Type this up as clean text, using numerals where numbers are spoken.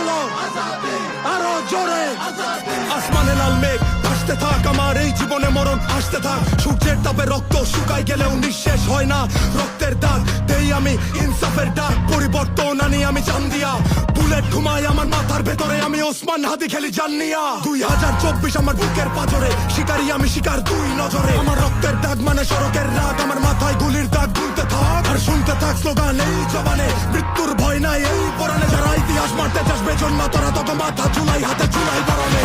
বলো আরো জোরে। আসমানে লাল মেঘ ভাসতে থাক, আমার এই জীবনে মরণ আসতে থাক। সূর্যের তাপে রক্ত শুকাই গেলেও নিঃশেষ হয় না রক্তের দাগ। দেই আমি ইনসাফের ডাক, পরিবর্তন আনি আমি চান্দিয়া। বুলেট ঘুমাই আমার মাথার ভেতরে, আমি ওসমান হাদি খেলি জান্নিয়া। 2024 আমার বুকের পাথরে, শিকারি আমি শিকার দুই নজরে। আমার রক্তের দাগ মানে সড়কের রাগ, আমার মাথায় গুলির দাগ গুলতে থাক। আর শুনতে থাক স্লোগান এই জবানে, মৃত্যুর ভয় নাই এই পরাণে। যারা ইতিহাস মারতে চাস বেজন মা তোরা, তত মাথা চুলাই হাতে চুলাই বরণে।